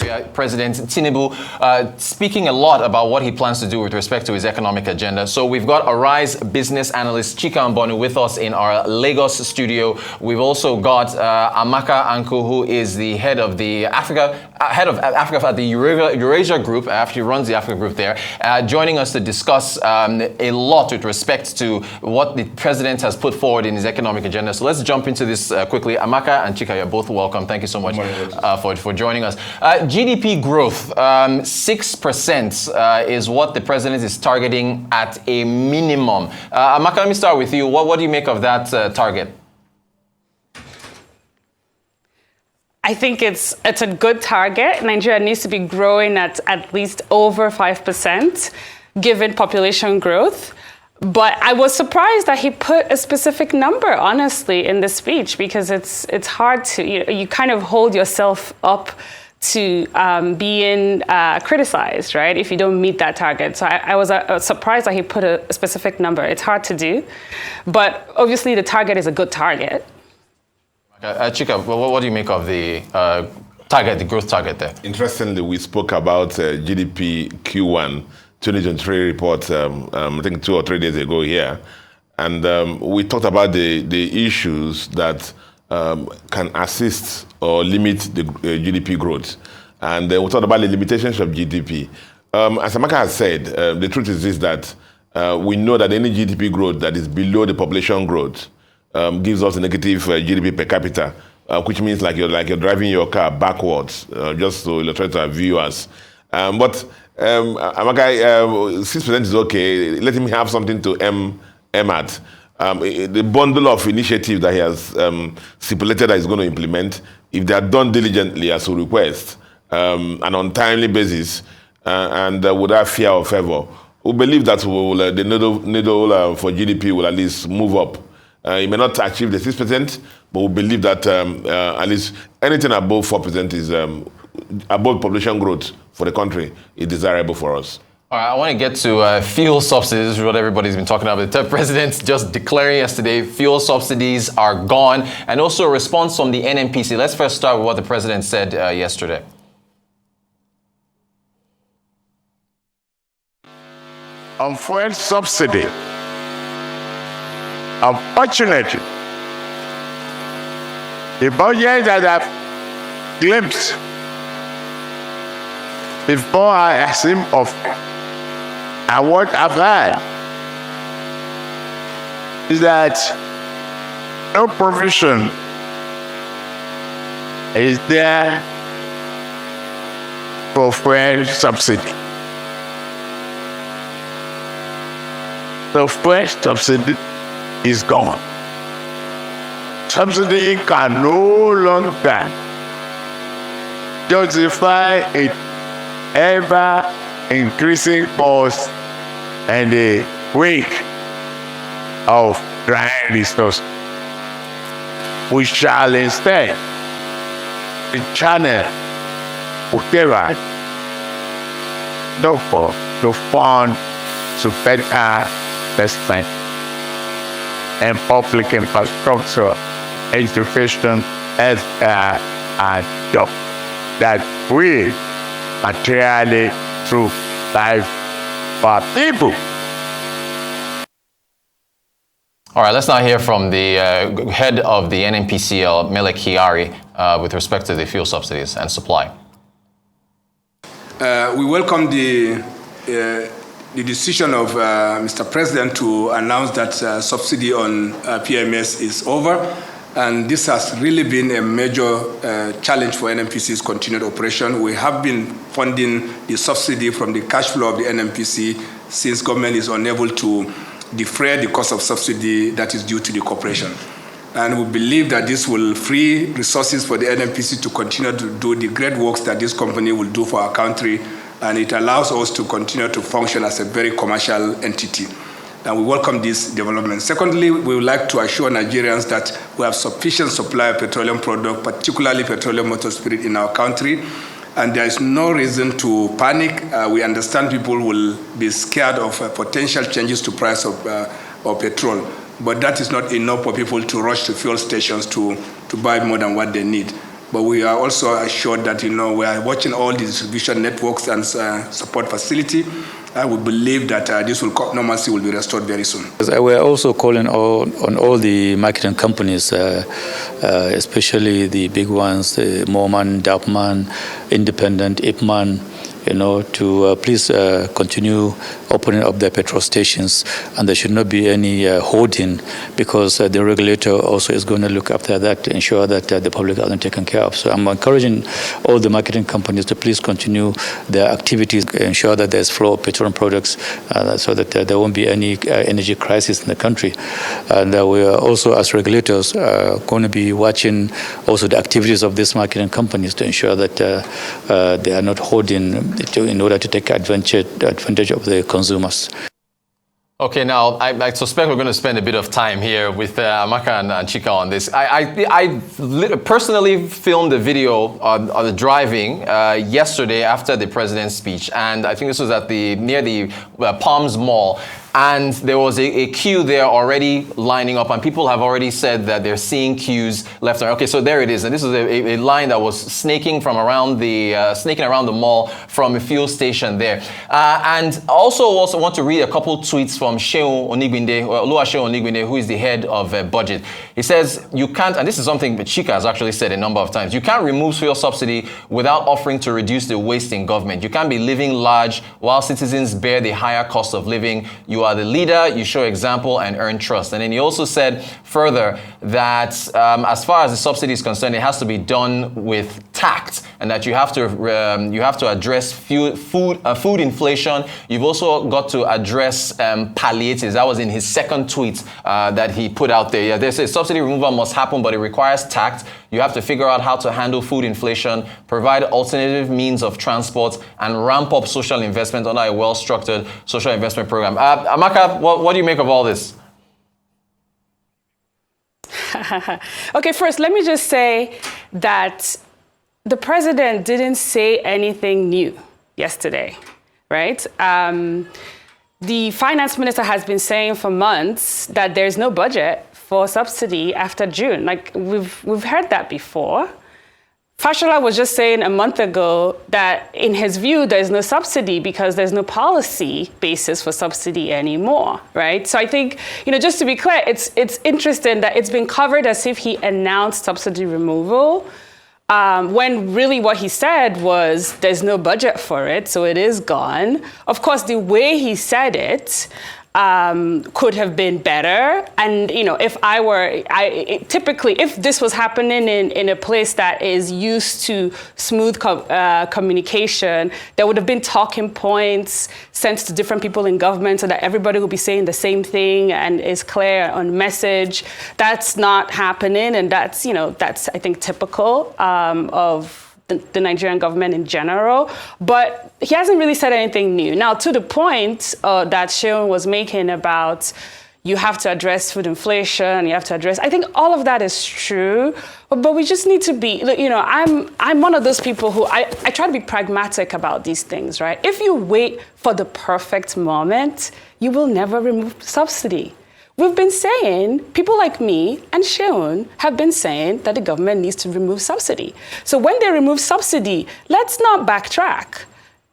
Nigeria, President Tinubu, speaking a lot about what he plans to do with respect to his economic agenda. So we've got Arise business analyst Chika and Mbonu with us in our Lagos studio. We've also got Amaka Anku, who is the head of Africa at the Eurasia group. She runs the Africa group there, joining us to discuss a lot with respect to what the president has put forward in his economic agenda. So let's jump into this quickly. Amaka and Chika, you're both welcome. Thank you so much for joining us. GDP growth, 6% is what the president is targeting at a minimum. Amaka, let me start with you. What do you make of that target? I think it's a good target. Nigeria needs to be growing at least over 5%, given population growth. But I was surprised that he put a specific number, honestly, in the speech, because it's hard to, you kind of hold yourself up to being criticized, right, if you don't meet that target. So I was surprised that he put a specific number. It's hard to do. But obviously, the target is a good target. Chika, what do you make of the target, the growth target there? Interestingly, we spoke about GDP Q1 2023 report, I think 2 or 3 days ago here. And we talked about the issues that can assist or limit the GDP growth. And we talked about the limitations of GDP. As Amaka has said, the truth is this, that we know that any GDP growth that is below the population growth gives us a negative GDP per capita, which means like you're driving your car backwards, just to illustrate to our viewers. But Amaka, 6% is okay. Let him have something to aim at. The bundle of initiatives that he has stipulated that he's going to implement, if they are done diligently as we request, and on timely basis, and without fear or favor, we believe that the needle for GDP will at least move up. It may not achieve the 6%, but we believe that at least anything above 4% is above population growth for the country is desirable for us. All right, I want to get to fuel subsidies, what everybody's been talking about. The president just declaring yesterday fuel subsidies are gone, and also a response from the NNPC. Let's first start with what the president said yesterday. On fuel subsidy, unfortunately, the budget that I've glimpsed before I asked him of and what I've heard is that no provision is there for fuel subsidy. The fuel subsidy is gone. Subsidy can no longer justify it ever increasing cost and the wake of dry resources. We shall instead channel whatever to fund to better investment and public infrastructure, education, healthcare, and jobs that will materially through life for people. All right, let's now hear from the head of the NNPC, Melek Kyari, with respect to the fuel subsidies and supply. We welcome the decision of Mr. President to announce that subsidy on PMS is over. And this has really been a major challenge for NNPC's continued operation. We have been funding the subsidy from the cash flow of the NNPC since government is unable to defray the cost of subsidy that is due to the corporation. And we believe that this will free resources for the NNPC to continue to do the great works that this company will do for our country. And it allows us to continue to function as a very commercial entity. And we welcome this development. Secondly, we would like to assure Nigerians that we have sufficient supply of petroleum products, particularly petroleum motor spirit, in our country. And there is no reason to panic. We understand people will be scared of potential changes to price of petrol. But that is not enough for people to rush to fuel stations to buy more than what they need. but we are also assured that, we are watching all the distribution networks and support facility. We believe that normalcy will be restored very soon. We're also calling on all the marketing companies, especially the big ones, the Moman, Dapman, Independent, Ipman, to please continue opening up their petrol stations, and there should not be any hoarding, because the regulator also is going to look after that to ensure that the public are taken care of. So I'm encouraging all the marketing companies to please continue their activities, ensure that there's flow of petroleum products, so that there won't be any energy crisis in the country. And we are also, as regulators, going to be watching also the activities of these marketing companies to ensure that they are not hoarding in order to take advantage of the consumers. Okay, now I suspect we're going to spend a bit of time here with Amaka and Chika on this. I personally filmed a video on the driving yesterday after the president's speech, and I think this was at near the Palms Mall. And there was a queue there already lining up, and people have already said that they're seeing queues left and right. Okay, so there it is, and this is a line that was snaking around the mall from a fuel station there. And also want to read a couple tweets from Seun Onigbinde, who is the head of budget. He says, you can't, and this is something that Chika has actually said a number of times, you can't remove fuel subsidy without offering to reduce the waste in government. You can't be living large while citizens bear the higher cost of living. You are the leader, you show example and earn trust. And then he also said further that as far as the subsidy is concerned, it has to be done with tact, and that you have to address food inflation. You've also got to address palliatives. That was in his second tweet that he put out there. Yeah, they say subsidy removal must happen, but it requires tact. You have to figure out how to handle food inflation, provide alternative means of transport, and ramp up social investment under a well-structured social investment program. Amaka, what do you make of all this? Okay, first, let me just say that the president didn't say anything new yesterday, right? The finance minister has been saying for months that there's no budget for subsidy after June. Like, we've heard that before. Fashola was just saying a month ago that in his view, there's no subsidy because there's no policy basis for subsidy anymore, right? So I think, just to be clear, it's interesting that it's been covered as if he announced subsidy removal, when really what he said was there's no budget for it, so it is gone. Of course, the way he said it could have been better. And, typically, if this was happening in a place that is used to smooth communication, there would have been talking points sent to different people in government so that everybody would be saying the same thing and is clear on message. That's not happening. And that's I think, typical of the Nigerian government in general, but he hasn't really said anything new. Now, to the point that Seun was making about you have to address food inflation, you have to address, I think all of that is true, but we just need to be, I'm one of those people who, I try to be pragmatic about these things, right? If you wait for the perfect moment, you will never remove subsidy. We've been saying, people like me and Seun have been saying that the government needs to remove subsidy. So when they remove subsidy, let's not backtrack.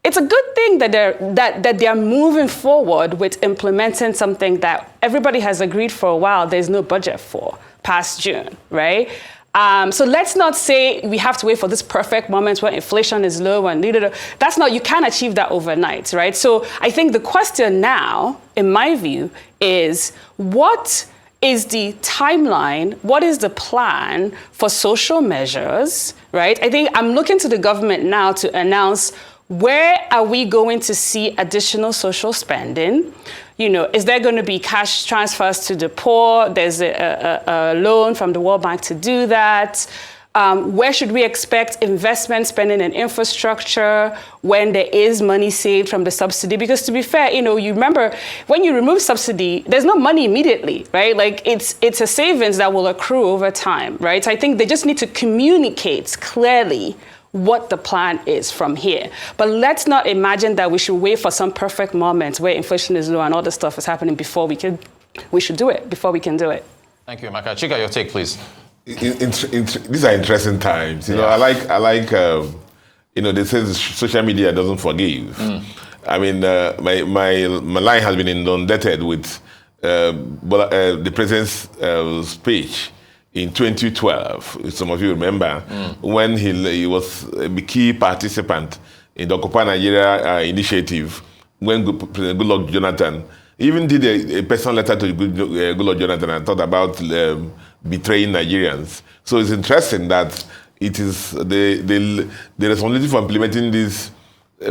It's a good thing that they're moving forward with implementing something that everybody has agreed for a while there's no budget for past June, right? So let's not say we have to wait for this perfect moment where inflation is low and that's not, you can't achieve that overnight, right? So I think the question now, in my view, is what is the timeline? What is the plan for social measures, right? I think I'm looking to the government now to announce where are we going to see additional social spending? Is there going to be cash transfers to the poor? There's a loan from the World Bank to do that. Where should we expect investment spending in infrastructure when there is money saved from the subsidy? Because to be fair, you remember when you remove subsidy, there's no money immediately, right? Like it's a savings that will accrue over time, right? So I think they just need to communicate clearly what the plan is from here. But let's not imagine that we should wait for some perfect moment where inflation is low and all this stuff is happening before we should do it, before we can do it. Thank you, Amaka. Chika, your take, please. These are interesting times. You know, I like. They say social media doesn't forgive. I mean, my line has been inundated with the president's speech in 2012. Some of you remember when he was a key participant in the Occupy Nigeria initiative. When President Goodluck Jonathan even did a personal letter to Goodluck Jonathan and thought about betraying Nigerians. So it's interesting that it is the responsibility for implementing this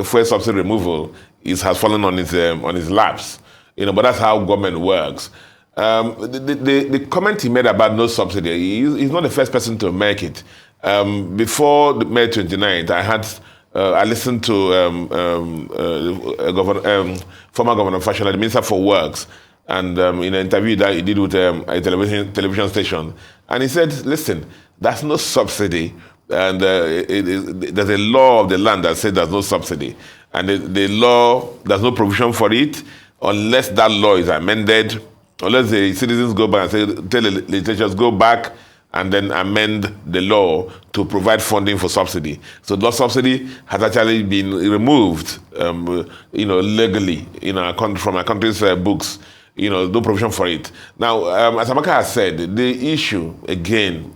fuel subsidy removal has fallen on his laps. But that's how government works. The comment he made about no subsidy, he's not the first person to make it. Before May 29th, I listened to former Governor Fashola, the Minister for Works, and in an interview that he did with a television station, and he said, listen, there's no subsidy, and there's a law of the land that says there's no subsidy, and the law, there's no provision for it unless that law is amended, unless the citizens go back and tell the legislatures go back and then amend the law to provide funding for subsidy. So the subsidy has actually been removed, legally from our country's books. No provision for it. Now, as Amaka has said, the issue again,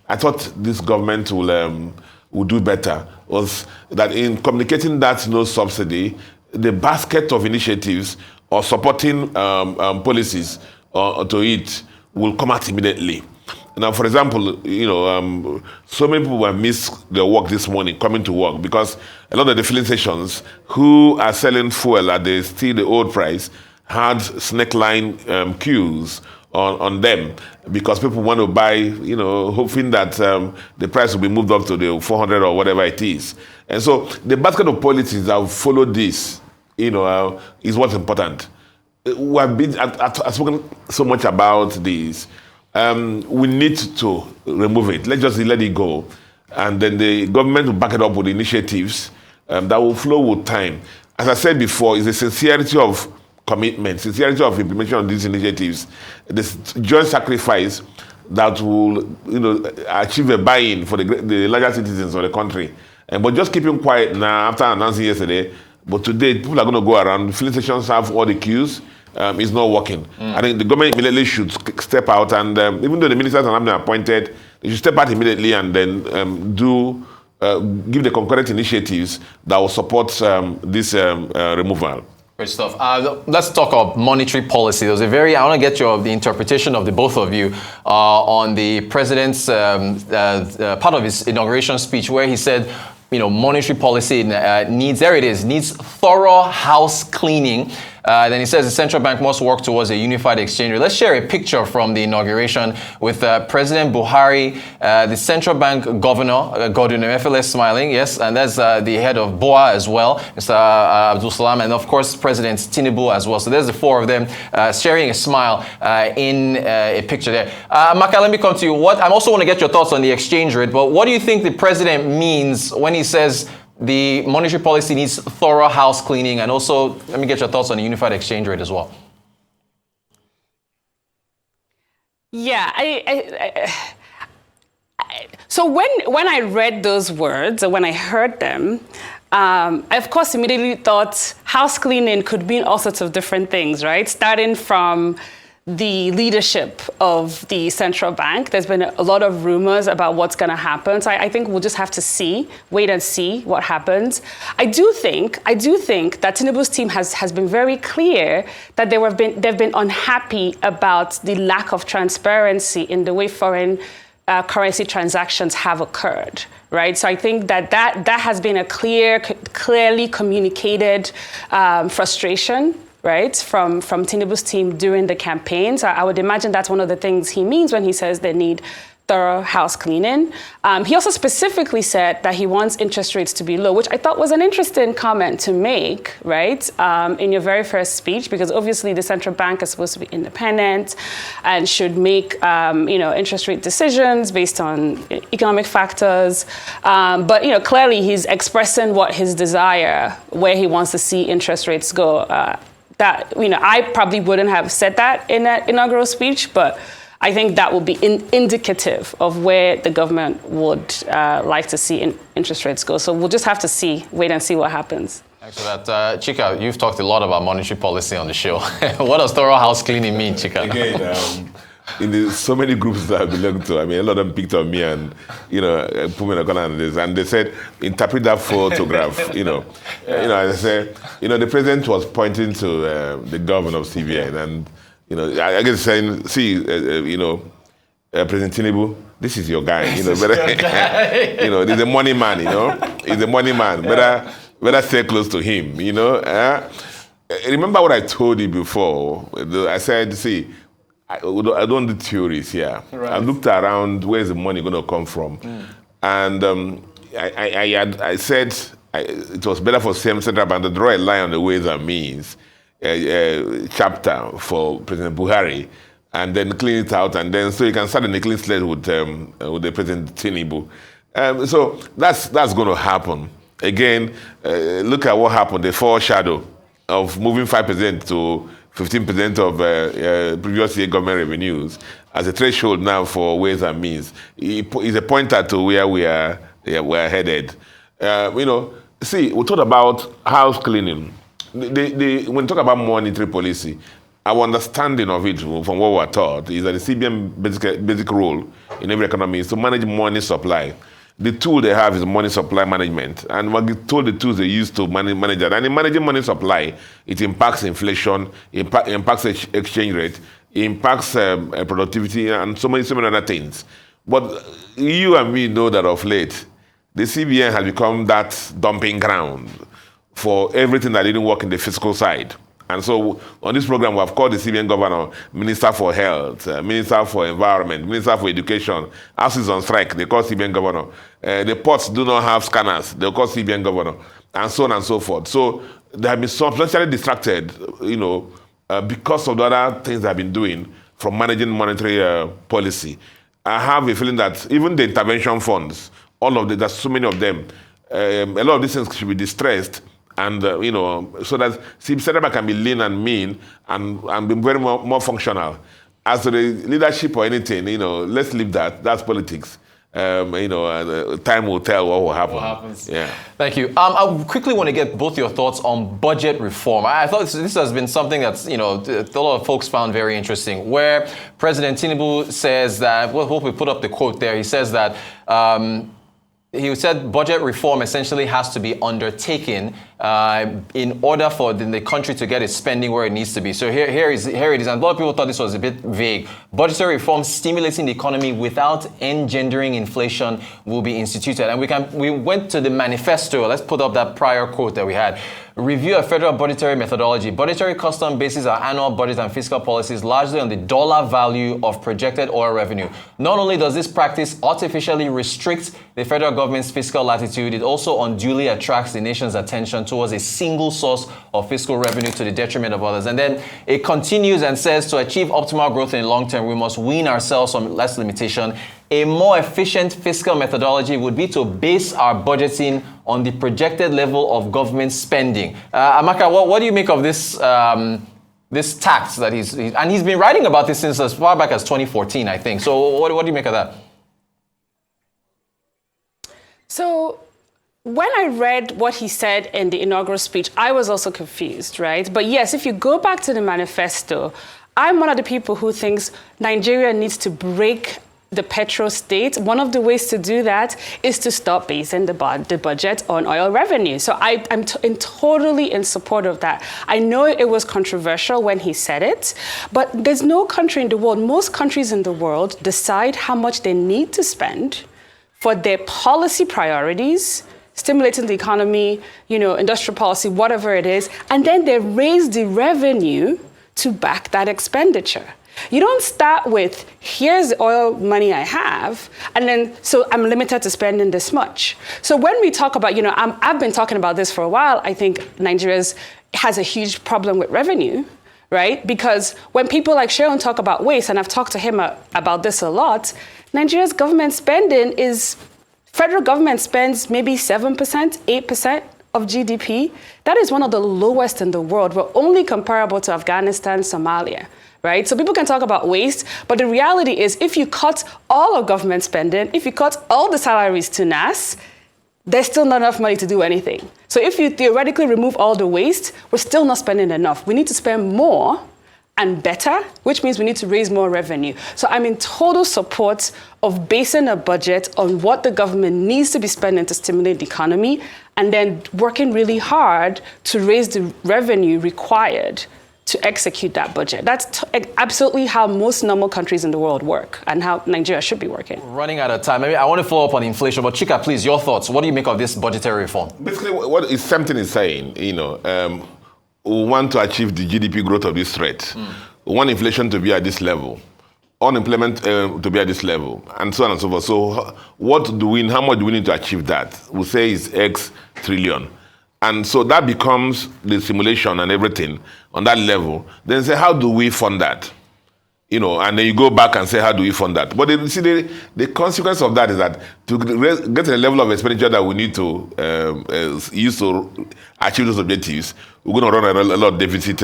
I thought this government will do better, was that in communicating that no subsidy, the basket of initiatives or supporting policies to it will come out immediately. Now, for example, so many people have missed their work this morning coming to work because a lot of the filling stations who are selling fuel at still the old price had snake line queues on them because people want to buy, hoping that the price will be moved up to the 400 or whatever it is. And so the basket of policies that follow this, is what's important. We have spoken so much about this. We need to remove it. Let's just let it go. And then the government will back it up with initiatives that will flow with time. As I said before, it's the sincerity of commitment, sincerity of implementation of these initiatives, this joint sacrifice that will achieve a buy-in for the larger citizens of the country. But just keeping quiet now after announcing yesterday, but today people are going to go around, filling stations have all the queues, it's not working. I think the government immediately should step out and even though the ministers are not been appointed, they should step out immediately and then give the concurrent initiatives that will support this removal. Great stuff. Let's talk about monetary policy. There was I want to get the interpretation of the both of you on the president's part of his inauguration speech where he said, monetary policy needs thorough house cleaning. Then he says the central bank must work towards a unified exchange rate. Let's share a picture from the inauguration with President Buhari, the central bank governor, Godwin Emefiele smiling, yes, and that's the head of BOA as well, Mr. Abdul Salam, and of course President Tinubu as well. So there's the four of them sharing a smile in a picture there. Amaka, let me come to you. I also want to get your thoughts on the exchange rate, but what do you think the president means when he says the monetary policy needs thorough house cleaning, and also let me get your thoughts on the unified exchange rate as well. Yeah, so when I read those words, or when I heard them, I of course immediately thought house cleaning could mean all sorts of different things, right? Starting from the leadership of the central bank. There's been a lot of rumors about what's going to happen. So I think we'll just have to wait and see what happens. I do think that Tinubu's team has been very clear that they've been unhappy about the lack of transparency in the way foreign currency transactions have occurred, right? So I think that has been a clearly communicated frustration, right, from Tinubu's team during the campaign. So I would imagine that's one of the things he means when he says they need thorough house cleaning. He also specifically said that he wants interest rates to be low, which I thought was an interesting comment to make, right, in your very first speech, because obviously the central bank is supposed to be independent and should make, interest rate decisions based on economic factors. But, clearly he's expressing what his desire, where he wants to see interest rates go. I probably wouldn't have said that in that inaugural speech, but I think that will be indicative of where the government would like to see interest rates go. So we'll just have to wait and see what happens. Thanks for that. Chika, you've talked a lot about monetary policy on the show. What does thorough house cleaning mean, Chika? Again, in so many groups that I belong to, I mean, a lot of them picked on me and, put me in a corner and they said, interpret that photograph, I said, the president was pointing to the governor of CBN and, I guess saying, see, President Tinubu, this is your guy, he's a money man, he's a money man, better stay close to him, Remember what I told you before, I said, see, I don't do theories here. Right. I looked around, where's the money going to come from? And I said it was better for Central Bank to draw a line on the ways and means chapter for President Buhari and then clean it out, and then so you can start in a clean slate with the President Tinubu. So that's going to happen. Again, look at what happened, the foreshadow of moving 5% to 15% of previous year government revenues as a threshold now for ways and means. It's a pointer to where we're headed. See, we talked about house cleaning. When we talk about monetary policy, our understanding of it from what we're taught is that the CBN basic role in every economy is to manage money supply. The tool they have is money supply management. And we're told the tools they use to manage that. And in managing money supply, it impacts inflation, impacts exchange rate, impacts productivity, and so many other things. But you and me know that of late, the CBN has become that dumping ground for everything that didn't work in the fiscal side. And so on this program, we have called the CBN governor Minister for Health, Minister for Environment, Minister for Education. House is on strike, they call CBN governor. The ports do not have scanners, they call CBN governor, and so on and so forth. So they have been substantially distracted, because of the other things they have been doing from managing monetary policy. I have a feeling that even the intervention funds, there's so many of them, a lot of these things should be distressed. And, so that Central Bank can be lean and mean and be very more functional. As to the leadership or anything, let's leave that. That's politics. Time will tell what will happen. What happens. Yeah. Thank you. I quickly want to get both your thoughts on budget reform. I thought this has been something that's, a lot of folks found very interesting, where President Tinubu says that, well, hope we put up the quote there. He says that, he said budget reform essentially has to be undertaken in order for the country to get its spending where it needs to be. So here it is. And a lot of people thought this was a bit vague. Budgetary reform stimulating the economy without engendering inflation will be instituted. And we went to the manifesto. Let's put up that prior quote that we had. Review of federal budgetary methodology. Budgetary custom bases our annual budget and fiscal policies largely on the dollar value of projected oil revenue. Not only does this practice artificially restrict the federal government's fiscal latitude, it also unduly attracts the nation's attention towards a single source of fiscal revenue to the detriment of others. And then it continues and says, to achieve optimal growth in the long term, we must wean ourselves from less limitation. A more efficient fiscal methodology would be to base our budgeting on the projected level of government spending. Amaka, what do you make of this this tax that he's been writing about this since as far back as 2014, I think. So what do you make of that? So when I read what he said in the inaugural speech, I was also confused, right? But yes, if you go back to the manifesto, I'm one of the people who thinks Nigeria needs to break the petro state. One of the ways to do that is to stop basing the budget on oil revenue. So I'm totally in support of that. I know it was controversial when he said it, but there's no country in the world, most countries in the world decide how much they need to spend for their policy priorities, stimulating the economy, industrial policy, whatever it is, and then they raise the revenue to back that expenditure. You don't start with, here's the oil money I have, and then, so I'm limited to spending this much. So when we talk about, I've been talking about this for a while, I think Nigeria has a huge problem with revenue, right? Because when people like Sharon talk about waste, and I've talked to him about this a lot, Nigeria's government spending federal government spends maybe 7%, 8% of GDP. That is one of the lowest in the world. We're only comparable to Afghanistan, Somalia, right? So people can talk about waste, but the reality is if you cut all of government spending, if you cut all the salaries to NAS, there's still not enough money to do anything. So if you theoretically remove all the waste, we're still not spending enough. We need to spend more and better, which means we need to raise more revenue. So I'm in total support of basing a budget on what the government needs to be spending to stimulate the economy, and then working really hard to raise the revenue required to execute that budget. That's absolutely how most normal countries in the world work, and how Nigeria should be working. Running out of time. Maybe I want to follow up on inflation, but Chika, please, your thoughts. What do you make of this budgetary reform? Basically, what is something is saying, we want to achieve the GDP growth of this rate. We want inflation to be at this level, unemployment to be at this level, and so on and so forth. So how much do we need to achieve that? We say it's X trillion. And so that becomes the simulation and everything on that level. Then say, how do we fund that? And then you go back and say, how do we fund that? But the consequence of that is that to get to the level of expenditure that we need to use to achieve those objectives, we're going to run a lot of deficit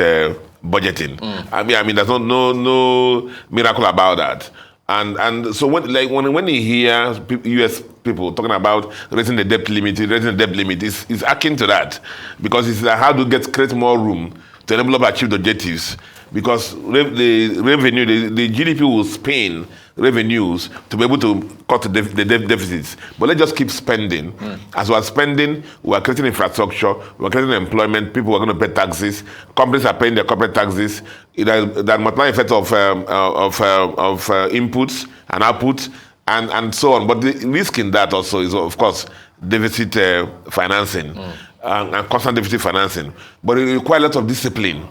budgeting. I mean, there's no miracle about that. And so when you hear U.S. people talking about raising the debt limit, it's akin to that, because it's like how to create more room to enable us to achieve the objectives. Because the revenue, the GDP will spend revenues to be able to cut the deficits. But let's just keep spending. As we're spending, we're creating infrastructure, we're creating employment, people are going to pay taxes, companies are paying their corporate taxes. That multiplying effect of inputs and outputs and so on. But the risk in that also is, of course, deficit financing and constant deficit financing. But it requires a lot of discipline.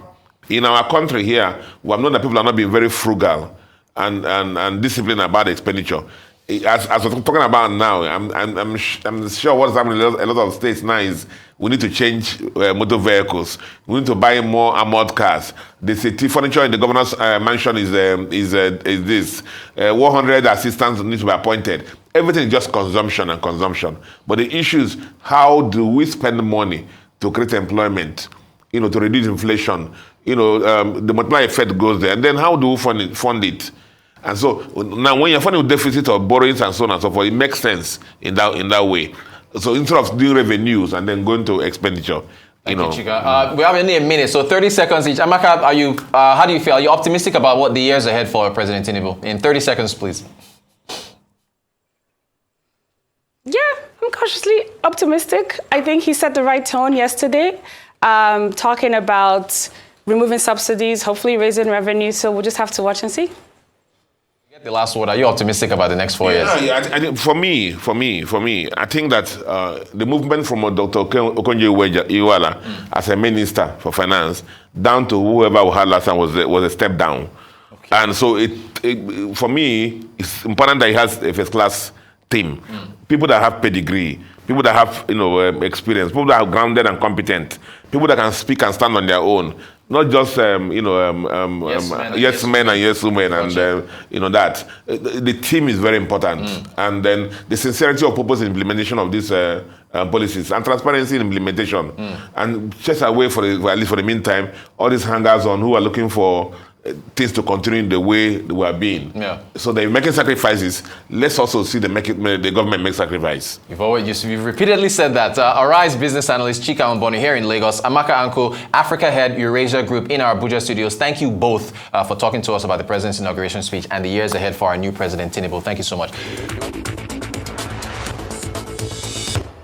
In our country here, we have known that people are not being very frugal and disciplined about expenditure. As we're talking about now, I'm sure what's happening in a lot of states now is we need to change motor vehicles. We need to buy more armored cars. The city furniture in the governor's mansion is this. 100 assistants need to be appointed. Everything is just consumption and consumption. But the issue is, how do we spend money to create employment, to reduce inflation? The multiplier effect goes there. And then how do we fund it? And so now when you're funding with deficit or borrowings and so on and so forth, it makes sense in that way. So instead of doing revenues and then going to expenditure, Thank you, Chika. We have only a minute, so 30 seconds each. Amaka, how do you feel? Are you optimistic about what the years ahead for President Tinubu? In 30 seconds, please. Yeah, I'm cautiously optimistic. I think he set the right tone yesterday, talking about removing subsidies, hopefully raising revenue. So we'll just have to watch and see. Get the last word. Are you optimistic about the next 4 years? Yeah, I think for me, I think that the movement from Dr. Okonjo-Iweala as a minister for finance down to whoever we had last time was a step down. Okay. And so for me, it's important that he has a first-class team, people that have pedigree, people that have experience, people that are grounded and competent, people that can speak and stand on their own. Not just yes men and yes women, and that. The team is very important, and then the sincerity of purpose in implementation of these policies and transparency in implementation, and just away at least for the meantime, all these hangers on who are looking for things to continue in the way they were being. Yeah. So they're making sacrifices. Let's also see the government make sacrifice. You've repeatedly said that. Arise business analyst Chika Mbonu here in Lagos, Amaka Anku, Africa head, Eurasia Group in our Abuja studios. Thank you both for talking to us about the president's inauguration speech and the years ahead for our new president, Tinubu. Thank you so much.